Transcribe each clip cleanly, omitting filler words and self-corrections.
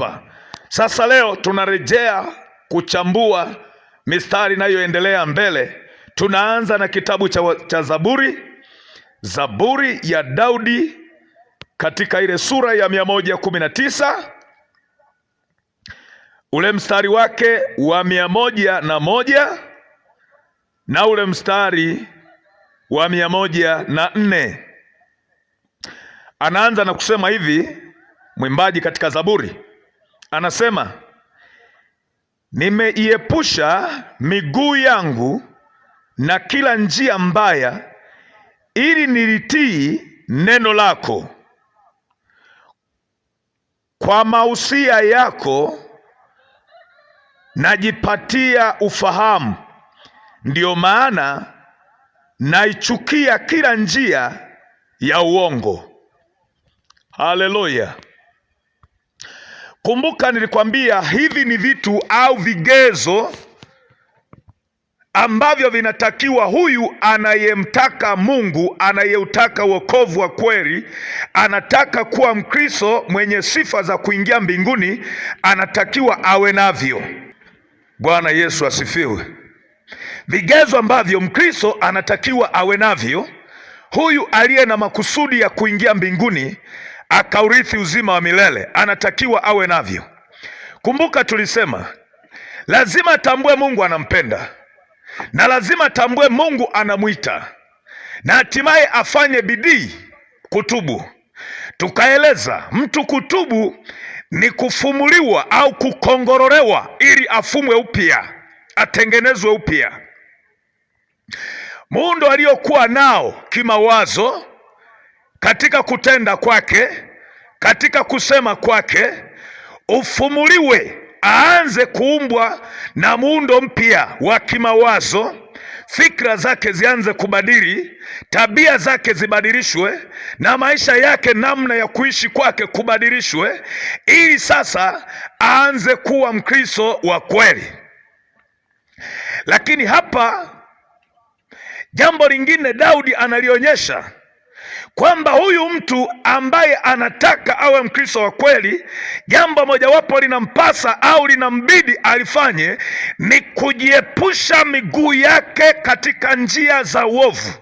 hapa. Sasa leo tunarejea kuchambua mistari inayoendelea mbele. Tunaanza na kitabu cha Zaburi ya Daudi katika ile sura ya 119 ule mstari wake wa 101 na ule mstari wa 104. Anaanza na kusema hivi, mwimbaji katika Zaburi anasema, nimeiepusha miguu yangu na kila njia mbaya, ili nilitii neno lako. Kwa mausia yako najipatia ufahamu, ndiyo maana naichukia kila njia ya uongo. Haleluya! Kumbuka nilikwambia hivi ni vitu au vigezo ambavyo vinatakiwa huyu anayemtaka Mungu, anayeutaka wokovu wa kweli, anataka kuwa Mkristo mwenye sifa za kuingia mbinguni, anatakiwa awe navyo. Bwana Yesu asifiwe. Vigezo ambavyo Mkristo anatakiwa awe navyo, huyu aliye na makusudi ya kuingia mbinguni akaurithi uzima wa milele, anatakiwa awe navyo. Kumbuka tulisema lazima atambue Mungu anampenda, na lazima atambue Mungu anamwita, na hatimaye afanye bidii kutubu. Tukaeleza mtu kutubu ni kufumuliwa au kukongorolewa ili afumwe upya, atengenezwe upya. Muundo aliokuwa nao kimawazo, katika kutenda kwake, katika kusema kwake, ufumuliwe, aanze kuumbwa na muundo mpya wa kimawazo. Fikra zake zianze kubadili, tabia zake zibadilishwe, na maisha yake, namna ya kuishi kwake kubadilishwe, ili sasa aanze kuwa Mkristo wa kweli. Lakini hapa jambo lingine Daudi analionyesha kwamba huyu mtu ambaye anataka awe Mkristo wa kweli, jambo mojawapo linampasa au linambidi alifanye ni kujiepusha miguu yake katika njia za uovu.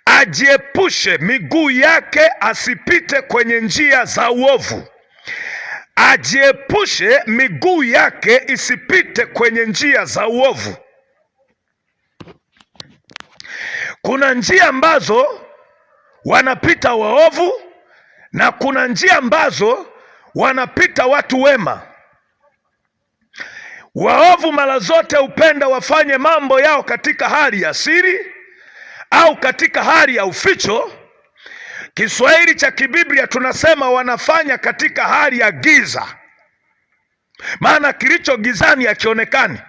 Ajiepushe miguu yake asipite kwenye njia za uovu. Ajiepushe miguu yake isipite kwenye njia za uovu. Kuna njia ambazo wanapita waovu na kuna njia ambazo wanapita watu wema. Waovu mara zote hupenda wafanye mambo yao katika hali ya siri au katika hali ya uficho. Kiswahili cha kibiblia tunasema wanafanya katika hali ya giza, maana kilicho gizani hakionekani.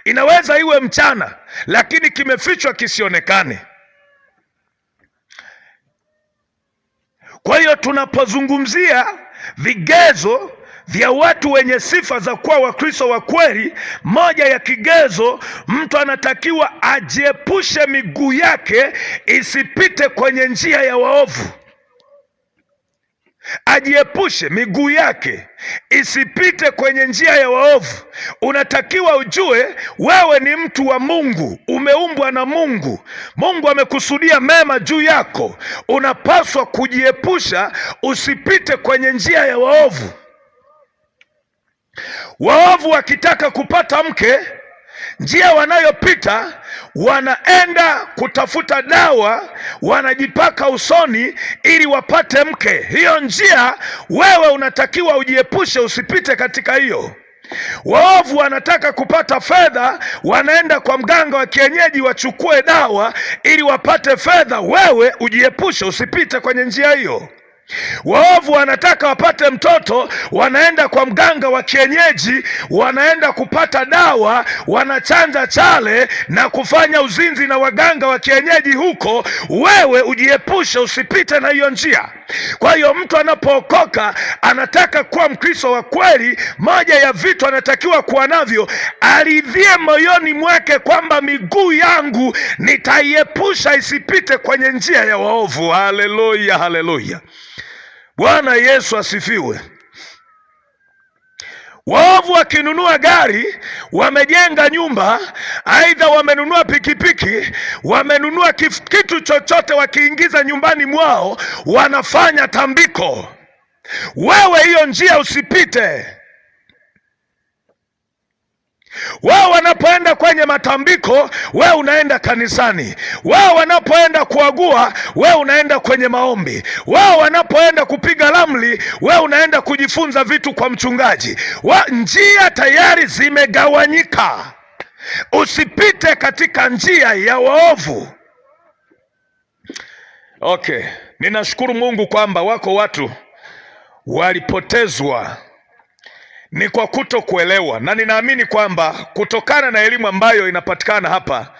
Inaweza iwe mchana lakini kimefichwa kisionekane. Kwa hiyo tunapozungumzia vigezo vya watu wenye sifa za kuwa Wakristo wa kweli, moja ya kigezo, mtu anatakiwa ajiepushe miguu yake isipite kwenye njia ya waovu. Ajiepushe miguu yake isipite kwenye njia ya waovu. Unatakiwa ujue wewe ni mtu wa Mungu, umeumbwa na Mungu. Mungu amekusudia mema juu yako. Unapaswa kujiepusha usipite kwenye njia ya waovu. Waovu wakitaka kupata mke, njia wanayopita, wanaenda kutafuta dawa, wanajipaka usoni ili wapate mke. Hiyo njia wewe unatakiwa ujiepushe, usipite katika hiyo. Waovu wanataka kupata fedha, wanaenda kwa mganga wa kienyeji wachukue dawa ili wapate fedha. Wewe ujiepushe, usipite kwenye njia hiyo. Waovu wanataka wapate mtoto, wanaenda kwa mganga wa kienyeji, wanaenda kupata dawa, wanachanja chale na kufanya uzinzi na waganga wa kienyeji huko. Wewe ujiepushe, usipite na hiyo njia. Kwa hiyo mtu anapookoka anataka kuwa Mkristo wa kweli, moja ya vitu anatakiwa kuwa navyo, aridhie moyoni mwake kwamba miguu yangu nitaiepusha isipite kwenye njia ya waovu. Haleluya, haleluya. Bwana Yesu asifiwe. Waovu wakinunua gari, wamejenga nyumba, aidha wamenunua pikipiki, wamenunua kitu chochote, wakiingiza nyumbani mwao wanafanya tambiko. Wewe hiyo njia usipite. Wao wanapoenda kwenye matambiko, wewe unaenda kanisani. Wao wanapoenda kuagua, wewe unaenda kwenye maombi. Wao wanapoenda kupiga ramli, wewe unaenda kujifunza vitu kwa mchungaji. Njia tayari zimegawanyika. Usipite katika njia ya waovu. Okay, ninashukuru Mungu kwamba wako watu walipotezwa ni kwa kutokuelewa, na ninaamini kwamba kutokana na elimu ambayo inapatikana hapa,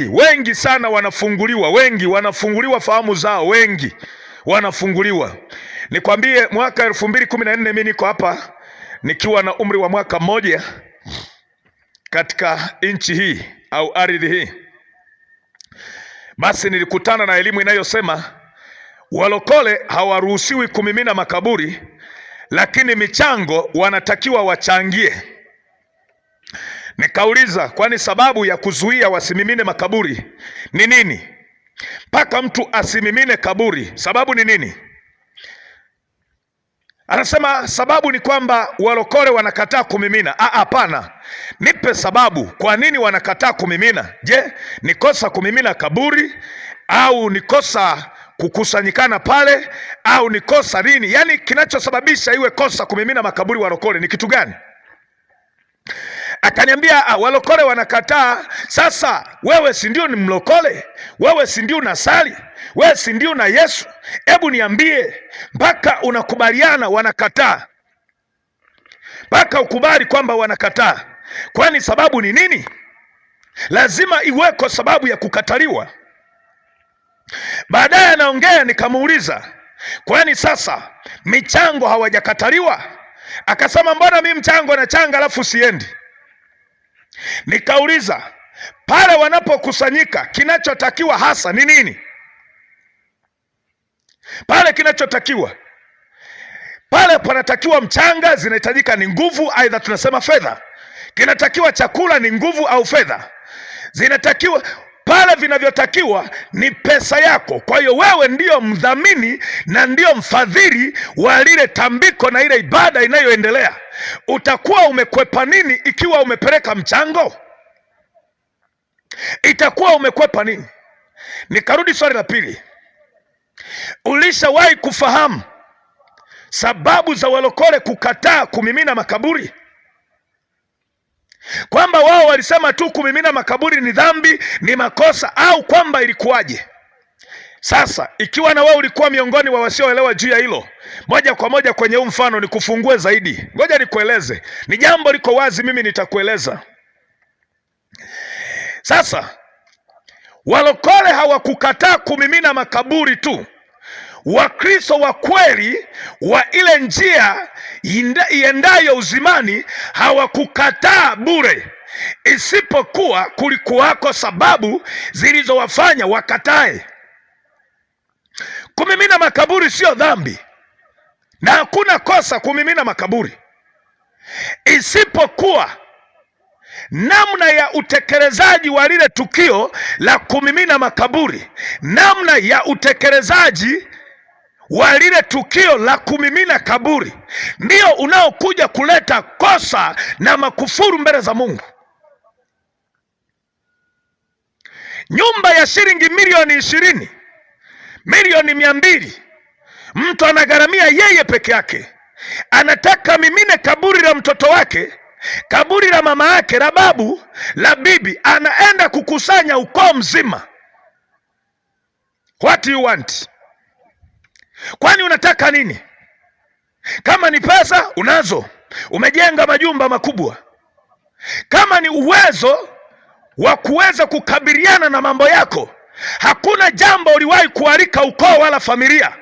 wengi sana wanafunguliwa, wengi wanafunguliwa fahamu zao, wengi wanafunguliwa. Nikwambie, mwaka 2014 mimi niko hapa nikiwa na umri wa mwaka mmoja katika nchi hii au ardhi hii. Basi nilikutana na elimu inayosema walokole hawaruhusiwi kumimina makaburi, lakini michango wanatakiwa wachangie. Nikauliza, kwani sababu ya kuzuia wasimimine makaburi ni nini? Mpaka mtu asimimine kaburi, sababu ni nini? Anasema sababu ni kwamba walokole wanakataa kumimina. Hapana, nipe sababu kwa nini wanakataa kumimina. Je, ni kosa kumimina kaburi, au ni kosa kukusanyikana pale, au ni kosa nini? Yaani kinachosababisha iwe kosa kumimina makaburi walokole ni kitu gani? Akaniambia walokole wanakataa. Sasa wewe si ndio ni mlokole? Wewe si ndio unasali? Wewe si ndio na Yesu? Hebu niambie, mpaka unakubaliana wanakataa, mpaka ukubali kwamba wanakataa, kwani sababu ni nini? Lazima iweko sababu ya kukataliwa. Baadaye anaongea, nikamuuliza, kwani sasa michango hawajakataliwa? Akasema, mbona mimi mchango na changa alafu siendi? Nikauliza, pale wanapokusanyika kinachotakiwa hasa ni nini? Pale kinachotakiwa pale, panatakiwa mchanga, zinahitajika ni nguvu, aidha tunasema fedha. Kinatakiwa chakula, ni nguvu au fedha. Zinatakiwa pale, vinavyotakiwa ni pesa yako. Kwa hiyo wewe ndio mdhamini na ndio mfadhili wa lile tambiko na ile ibada inayoendelea. Utakuwa umekwepa nini ikiwa umepeleka mchango? Itakuwa umekwepa nini? Nikarudi swali la pili, ulishawahi kufahamu sababu za walokole kukataa kumimina makaburi? Kwamba wao walisema tu kumimina makaburi ni dhambi, ni makosa, au kwamba ilikuwaje? Sasa ikiwa na wewe ulikuwa miongoni wa wasioelewa juu ya hilo, moja kwa moja kwenye huu mfano nikufungue zaidi. Ngoja nikueleze, ni jambo liko wazi, mimi nitakueleza. Sasa walokole hawakukataa kumimina makaburi tu. Wakristo wa kweli wa ile njia iendayo uzimani hawakukataa bure, isipokuwa kulikuwako sababu zilizowafanya wakatae. Kumimina makaburi sio dhambi na hakuna kosa kumimina makaburi, isipokuwa namna ya utekelezaji wa lile tukio la kumimina makaburi, namna ya utekelezaji wa lile tukio la kumimina kaburi ndio unaokuja kuleta kosa na makufuru mbele za Mungu. Nyumba ya shilingi milioni 20, milioni 200, mtu anagharamia yeye peke yake, anataka mimine kaburi la mtoto wake, kaburi la mama yake, la babu, la bibi, anaenda kukusanya ukoo mzima. What do you want? Kwani unataka nini? Kama ni pesa unazo, umejenga majumba makubwa. Kama ni uwezo wa kuweza kukabiliana na mambo yako, hakuna jambo uliwahi kualika ukoo wala familia,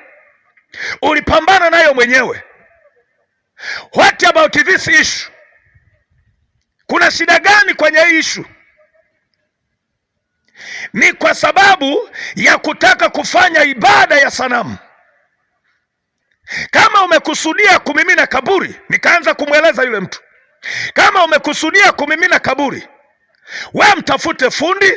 ulipambana nayo mwenyewe. What about this issue? Kuna shida gani kwenye hii issue? Ni kwa sababu ya kutaka kufanya ibada ya sanamu. Kama umekusudia kumimina kaburi, nikaanza kumweleza yule mtu, kama umekusudia kumimina kaburi, wewe mtafute fundi,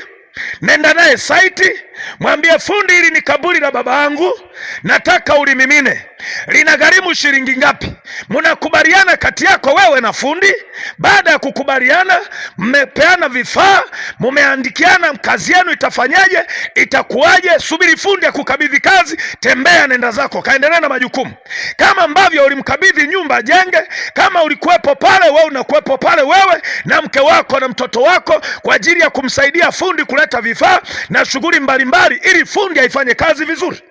nenda naye saiti, mwambie fundi, hili ni kaburi la baba yangu, nataka ulimimine. Linagharimu shilingi ngapi? Mnakubaliana kati yako wewe na fundi. Baada ya kukubaliana, mmepeana vifaa, mmeandikiana kazi yenu itafanyaje, itakuwaje. Subiri fundi akukabidhi kazi, tembea, nenda zako, kaendelea na majukumu. Kama ambavyo ulimkabidhi nyumba ajenge, kama ulikuwepo pale, wewe unakuwepo pale, wewe na mke wako na mtoto wako, kwa ajili ya kumsaidia fundi kuleta vifaa na shughuli mbalimbali, ili fundi aifanye kazi vizuri.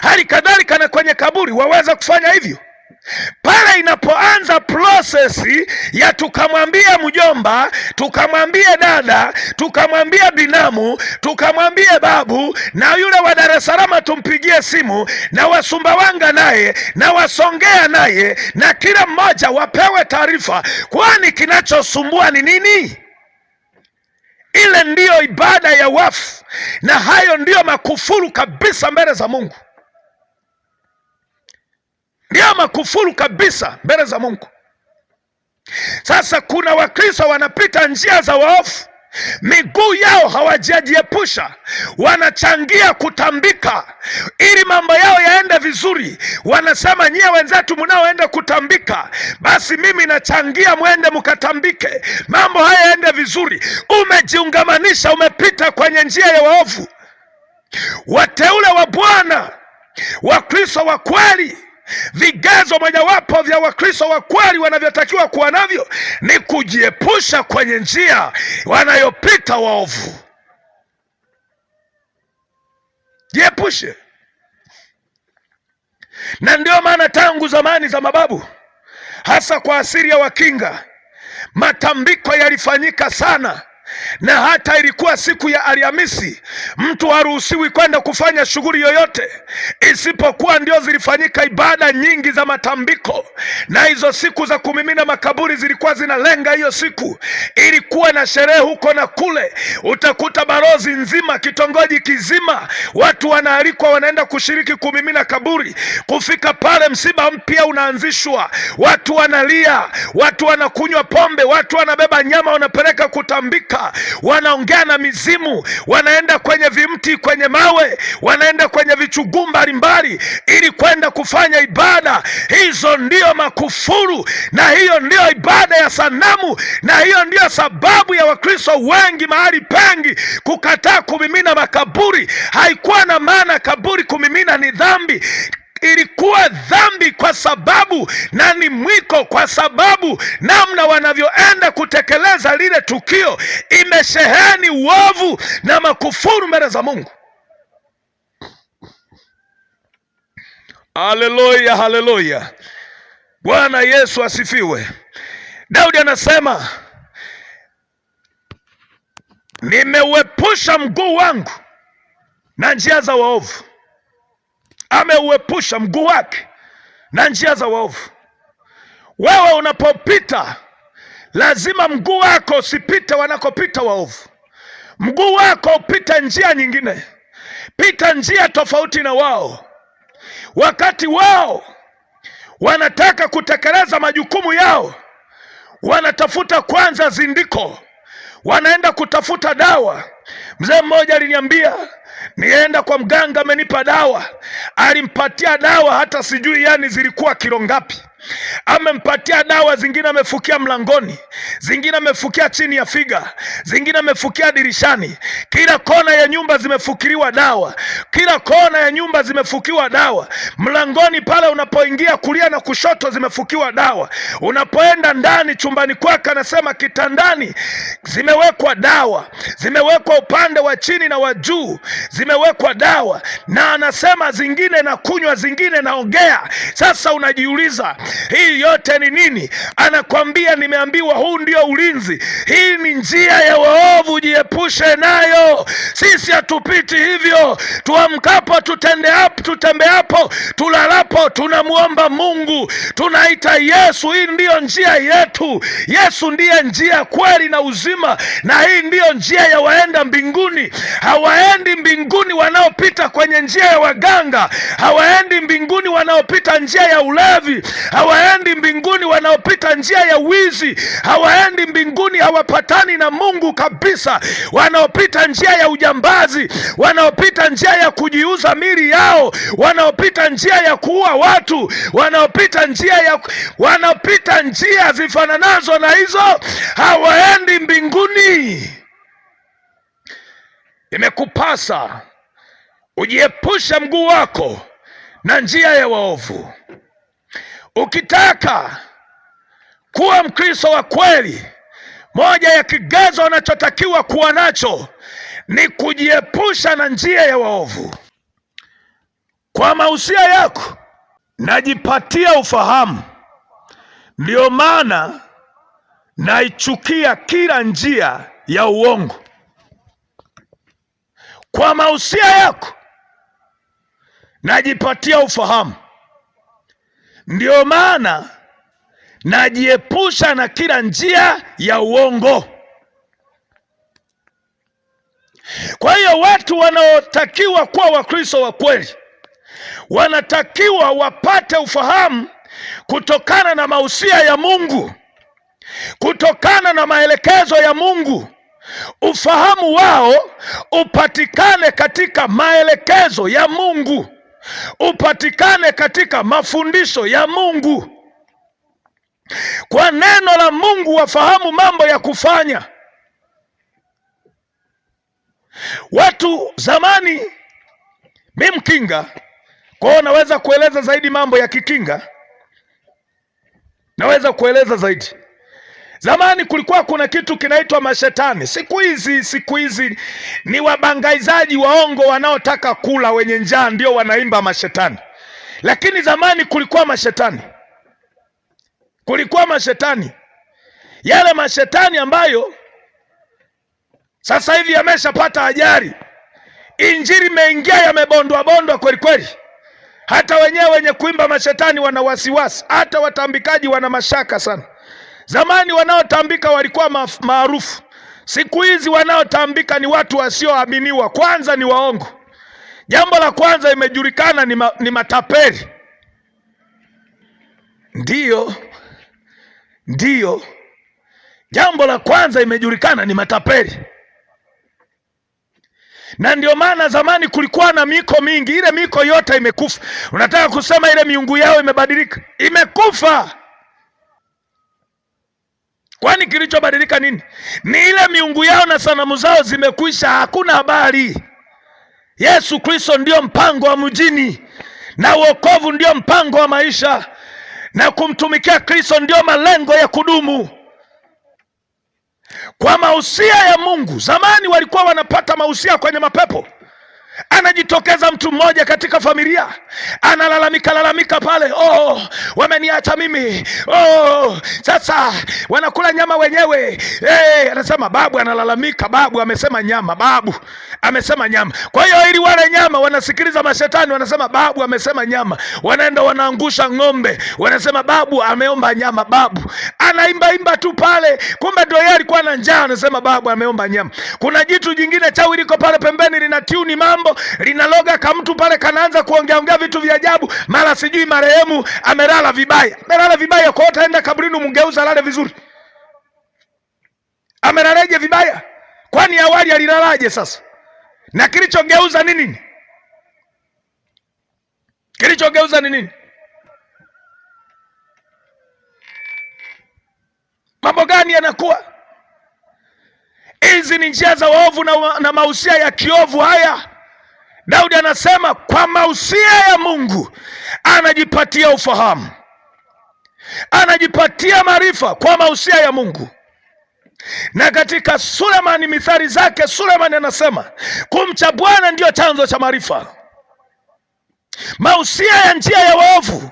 Hali kadhalika na kwenye kaburi waweza kufanya hivyo. Pale inapoanza prosesi ya tukamwambia mjomba, tukamwambia dada, tukamwambia binamu, tukamwambia babu, na yule wa Dar es Salaam tumpigie simu, na wa Sumbawanga naye, na wasongea naye, na kila mmoja wapewe taarifa. Kwani kinachosumbua ni nini? Ile ndiyo ibada ya wafu, na hayo ndiyo makufuru kabisa mbele za Mungu. Ndiyo makufuru kabisa mbele za Mungu. Sasa kuna Wakristo wanapita njia za waofu, miguu yao hawajajiepusha, wanachangia kutambika ili mambo yao yaende vizuri. Wanasema nyie wenzetu mnaoenda kutambika, basi mimi nachangia mwende mkatambike, mambo haya yaende vizuri. Umejiungamanisha, umepita kwenye njia ya waovu. Wateule wa Bwana, Wakristo wa kweli, vigezo mojawapo vya Wakristo wa kweli wanavyotakiwa kuwa navyo ni kujiepusha kwenye njia wanayopita waovu. Jiepushe. Na ndio maana tangu zamani za mababu, hasa kwa asili ya Wakinga, matambiko yalifanyika sana, na hata ilikuwa siku ya Alhamisi mtu haruhusiwi kwenda kufanya shughuli yoyote, isipokuwa ndio zilifanyika ibada nyingi za matambiko. Na hizo siku za kumimina makaburi zilikuwa zinalenga hiyo siku. Ilikuwa na sherehe huko na kule, utakuta barozi nzima, kitongoji kizima, watu wanaalikwa, wanaenda kushiriki kumimina kaburi. Kufika pale, msiba mpya unaanzishwa, watu wanalia, watu wanakunywa pombe, watu wanabeba nyama wanapeleka kutambika, wanaongea na mizimu, wanaenda kwenye vimti, kwenye mawe, wanaenda kwenye vichuguu mbalimbali ili kwenda kufanya ibada. Hizo ndio makufuru, na hiyo ndio ibada ya sanamu, na hiyo ndio sababu ya Wakristo wengi mahali pengi kukataa kumimina makaburi. Haikuwa na maana kaburi kumimina ni dhambi. Ilikuwa dhambi kwa sababu, na ni mwiko kwa sababu namna wanavyoenda kutekeleza lile tukio imesheheni uovu na makufuru mbele za Mungu. Haleluya, haleluya. Bwana Yesu asifiwe. Daudi anasema, nimeuepusha mguu wangu na njia za waovu. Ameuepusha mguu wake na njia za waovu. Wewe unapopita, lazima mguu wako usipite wanakopita waovu. Mguu wako upite njia nyingine, pita njia tofauti na wao. Wakati wao wanataka kutekeleza majukumu yao, wanatafuta kwanza zindiko, wanaenda kutafuta dawa. Mzee mmoja aliniambia, nienda kwa mganga, amenipa dawa. Alimpatia dawa hata sijui yani zilikuwa kilo ngapi. Amempatia dawa, zingine amefukia mlangoni, zingine amefukia chini ya figa, zingine amefukia dirishani. Kila kona ya nyumba zimefukiliwa dawa, kila kona ya nyumba zimefukiwa dawa. Mlangoni pale unapoingia kulia na kushoto zimefukiwa dawa. Unapoenda ndani chumbani kwake, anasema kitandani zimewekwa dawa, zimewekwa upande wa chini na wa juu, zimewekwa dawa. Na anasema zingine na kunywa, zingine naongea. Sasa unajiuliza, hii yote ni nini? Anakwambia, nimeambiwa huu ndio ulinzi. Hii ni njia ya waovu, jiepushe nayo. Sisi hatupiti hivyo. Tuamkapo, tutembeapo, tulalapo, tunamuomba Mungu, tunaita Yesu. Hii ndiyo njia yetu. Yesu ndiye njia, kweli na uzima, na hii ndiyo njia ya waenda mbinguni. Hawaendi mbinguni mbinguni wanaopita kwenye njia ya waganga, hawaendi mbinguni wanaopita njia ya ulevi, hawaendi mbinguni wanaopita njia ya wizi, hawaendi mbinguni, hawapatani na Mungu kabisa, wanaopita njia ya ujambazi, wanaopita njia ya kujiuza mili yao, wanaopita njia ya kuua watu, wanaopita njia zifananazo na hizo, hawaendi mbinguni. Imekupasa ujiepushe mguu wako na njia ya waovu. Ukitaka kuwa Mkristo wa kweli, moja ya kigezo unachotakiwa kuwa nacho ni kujiepusha na njia ya waovu. Kwa mausia yako najipatia ufahamu, ndio maana naichukia kila njia ya uongo. Kwa mausia yako najipatia ufahamu, ndio maana najiepusha na kila njia ya uongo. Kwa hiyo watu wanaotakiwa kuwa Wakristo wa kweli wanatakiwa wapate ufahamu kutokana na mausia ya Mungu, kutokana na maelekezo ya Mungu. Ufahamu wao upatikane katika maelekezo ya Mungu, upatikane katika mafundisho ya Mungu. Kwa neno la Mungu wafahamu mambo ya kufanya. Watu zamani, mimi mkinga, kwa hiyo naweza kueleza zaidi mambo ya kikinga, naweza kueleza zaidi. Zamani kulikuwa kuna kitu kinaitwa mashetani. Siku hizi ni wabangaizaji waongo wanaotaka kula, wenye njaa ndio wanaimba mashetani. Lakini zamani kulikuwa mashetani. Kulikuwa mashetani. Yale mashetani ambayo sasa hivi yameshapata ajali. Injili imeingia, yamebondwa kweli kweli. Hata wenye kuimba mashetani wana wasiwasi, hata watambikaji wana mashaka sana. Zamani wanaotambika walikuwa maarufu. Siku hizi wanaotambika ni watu wasioaminiwa. Kwanza ni waongo. Jambo la kwanza imejulikana ni matapeli. Ndiyo. Jambo la kwanza imejulikana ni matapeli. Na ndio maana zamani kulikuwa na miko mingi. Ile miko yote imekufa. Unataka kusema ile miungu yao imebadilika? Imekufa. Kwani kilichobadilika nini? Ni ile miungu yao na sanamu zao zimekwisha, hakuna habari. Yesu Kristo ndio mpango wa mjini, na wokovu ndio mpango wa maisha, na kumtumikia Kristo ndio malengo ya kudumu. Kwa mausia ya Mungu, zamani walikuwa wanapata mausia kwenye mapepo. Anajitokeza mtu mmoja katika familia, analalamika pale, wameniacha mimi, sasa wanakula nyama wenyewe. Anasema babu analalamika, babu amesema nyama, babu amesema nyama. Kwa hiyo ili wale nyama, wanasikiliza mashetani, wanasema babu amesema nyama. Wanaenda wanaangusha ng'ombe, wanasema babu ameomba nyama. Babu anaimba tu pale, kumbe ndio yeye alikuwa na njaa, anasema babu ameomba nyama. Kuna jitu jingine chawi liko pale pembeni, linatiuni mambo, linaloga kama mtu pale, kanaanza kuongea vitu vya ajabu. Mara sijui marehemu amelala vibaya, kwa hiyo aenda kaburini, mungeuza lale vizuri. Amelalaje vibaya? Kwani awali alilalaje sasa? Na kilichogeuza ni nini? Kilichogeuza ni nini? Mambo gani yanakuwa? Hizi ni njia za waovu na mausia ya kiovu haya. Daudi anasema kwa mausia ya Mungu anajipatia ufahamu, anajipatia maarifa kwa mausia ya Mungu. Na katika Sulemani, mithali zake, Sulemani anasema kumcha Bwana ndio chanzo cha maarifa. Mausia ya njia ya waovu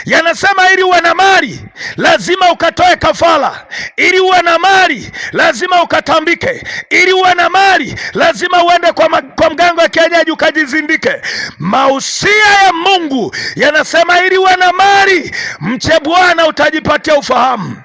yanasema ili uwe na mali lazima ukatoe kafara, ili uwe na mali lazima ukatambike, ili uwe na mali lazima uende kwa mganga wa kienyeji ukajizindike. Mausia ya Mungu yanasema ili uwe na mali, mche Bwana utajipatia ufahamu.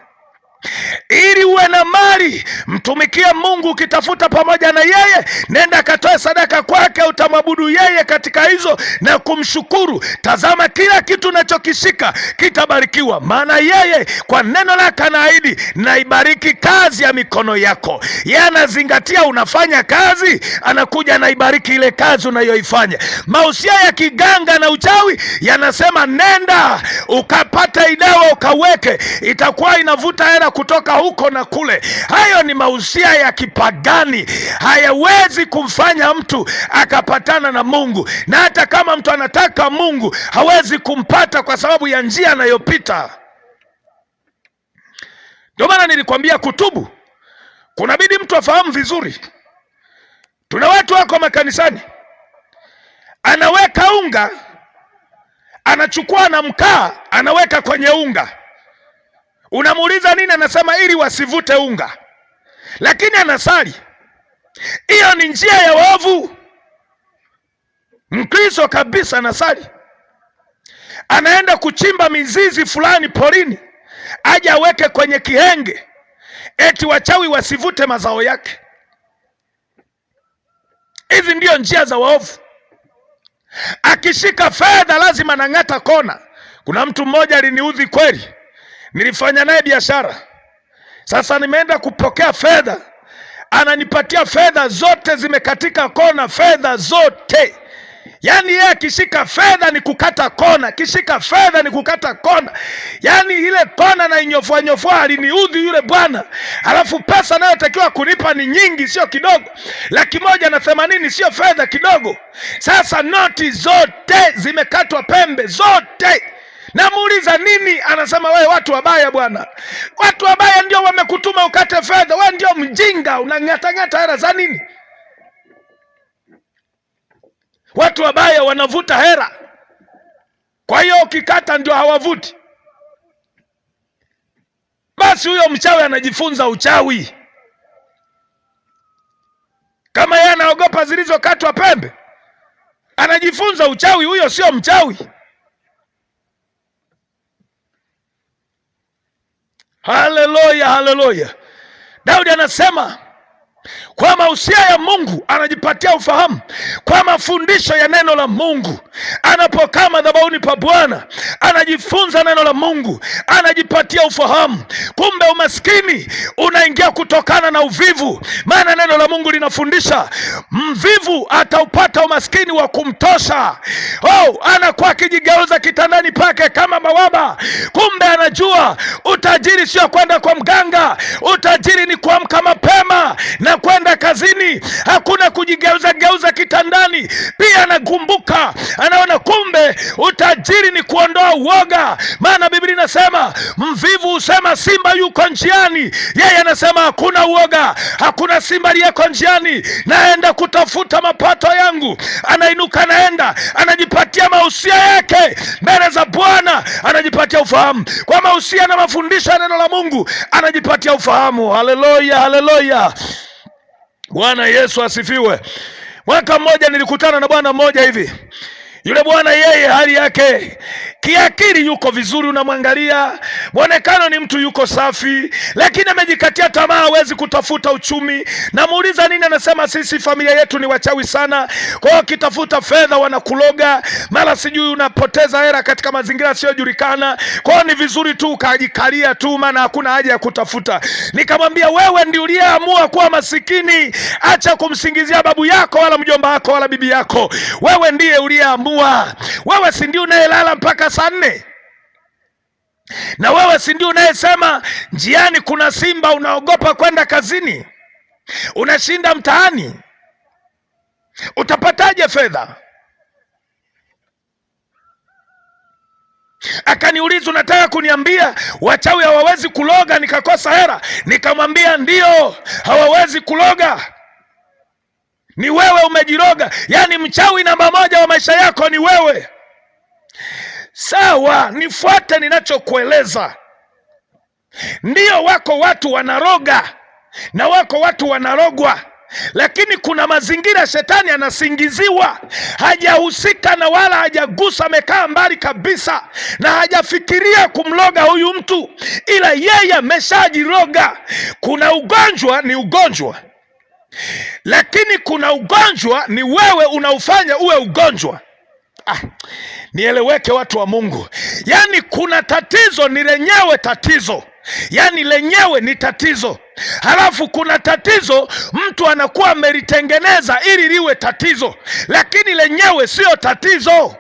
Ili uwe na mali, mtumikie Mungu ukitafuta pamoja na yeye. Nenda katoe sadaka kwake, utamwabudu yeye katika hizo na kumshukuru. Tazama, kila kitu unachokishika kitabarikiwa, maana yeye kwa neno lake anaahidi, naibariki kazi ya mikono yako. Yeye anazingatia unafanya kazi, anakuja naibariki ile kazi unayoifanya. Mausia ya kiganga na uchawi yanasema nenda ukapata idawa ukaweke, itakuwa inavuta hela kutoka huko na kule. Hayo ni mausia ya kipagani, hayawezi kumfanya mtu akapatana na Mungu. Na hata kama mtu anataka Mungu, hawezi kumpata kwa sababu ya njia anayopita. Ndio maana nilikwambia kutubu kunabidi mtu afahamu vizuri. Tuna watu wako makanisani, anaweka unga, anachukua na mkaa, anaweka kwenye unga. Unamuuliza nini? Anasema ili wasivute unga, lakini anasali. Hiyo ni njia ya waovu. Mkristo kabisa anasali, anaenda kuchimba mizizi fulani porini, aje aweke kwenye kihenge, eti wachawi wasivute mazao yake. Hizi ndio njia za waovu. Akishika fedha lazima anang'ata kona. Kuna mtu mmoja aliniudhi kweli, nilifanya naye biashara. Sasa nimeenda kupokea fedha, ananipatia fedha zote zimekatika kona, fedha zote. Yaani yeye akishika fedha ni kukata kona, kishika fedha ni kukata kona. Yaani ile kona na inyofua aliniudhi yule bwana. Alafu pesa nayotakiwa kunipa ni nyingi, sio kidogo. 180,000 sio fedha kidogo. Sasa noti zote zimekatwa pembe zote. Namuuliza nini? Anasema wewe watu wabaya bwana. Watu wabaya ndio wamekutuma ukate fedha. Wewe ndio mjinga, unang'ata hela za nini? Watu wabaya wanavuta hela, kwa hiyo ukikata ndio hawavuti. Basi huyo mchawi anajifunza uchawi. Kama yeye anaogopa zilizokatwa pembe, anajifunza uchawi. Huyo sio mchawi. Haleluya, haleluya. Daudi anasema kwa mausia ya Mungu anajipatia ufahamu, kwa mafundisho ya neno la Mungu. Anapokaa madhabahuni pa Bwana anajifunza neno la Mungu, anajipatia ufahamu. Kumbe umaskini unaingia kutokana na uvivu, maana neno la Mungu linafundisha mvivu ataupata umaskini wa kumtosha. Anakuwa akijigeuza kitandani pake kama mawaba. Kumbe anajua utajiri sio kwenda kwa mganga, utajiri ni kuamka mapema na kwenda kazini. Hakuna kujigeuza kitandani. Pia anakumbuka, anaona kumbe utajiri ni kuondoa uoga, maana Biblia inasema mvivu husema simba yuko njiani. Yeye anasema hakuna uoga, hakuna simba aliyeko njiani, naenda kutafuta mapato yangu. Anainuka, naenda, anajipatia mausia yake mbele za Bwana, anajipatia ufahamu kwa mausia na mafundisho ya neno la Mungu, anajipatia ufahamu. Haleluya, haleluya. Bwana Yesu asifiwe. Mwaka mmoja nilikutana na bwana mmoja hivi. Yule bwana yeye hali yake kiakili yuko vizuri, unamwangalia muonekano ni mtu yuko safi, lakini amejikatia tamaa, hawezi kutafuta uchumi. Namuuliza nini? Anasema sisi familia yetu ni wachawi sana, kwa hiyo kitafuta fedha wanakuloga, mara sijui unapoteza hela katika mazingira siyojulikana. Kwa hiyo ni vizuri tu ukajikalia tu, maana hakuna haja ya kutafuta. Nikamwambia wewe ndiye uliyeamua kuwa masikini, acha kumsingizia babu yako wala mjomba wako wala bibi yako. Wewe ndiye uliyeamua. Wewe si ndiye unayelala mpaka saa 4? Na wewe si ndiye unayesema njiani kuna simba unaogopa kwenda kazini? Unashinda mtaani, utapataje fedha? Akaniuliza, unataka kuniambia wachawi hawawezi kuloga nikakosa hela? Nikamwambia ndio, hawawezi kuloga. Ni wewe umejiroga. Yaani mchawi namba 1 wa maisha yako ni wewe. Sawa, nifuate ninachokueleza. Ndio, wako watu wanaroga na wako watu wanarogwa. lakini kuna mazingira shetani anasingiziwa, hajahusika na wala hajagusa, amekaa mbali kabisa na hajafikiria kumloga huyu mtu, ila yeye ameshajiroga. Kuna ugonjwa ni ugonjwa, lakini kuna ugonjwa ni wewe unaufanya uwe ugonjwa. Nieleweke watu wa Mungu, yani kuna tatizo ni lenyewe tatizo, yani lenyewe ni tatizo, halafu kuna tatizo mtu anakuwa amelitengeneza ili liwe tatizo, lakini lenyewe sio tatizo.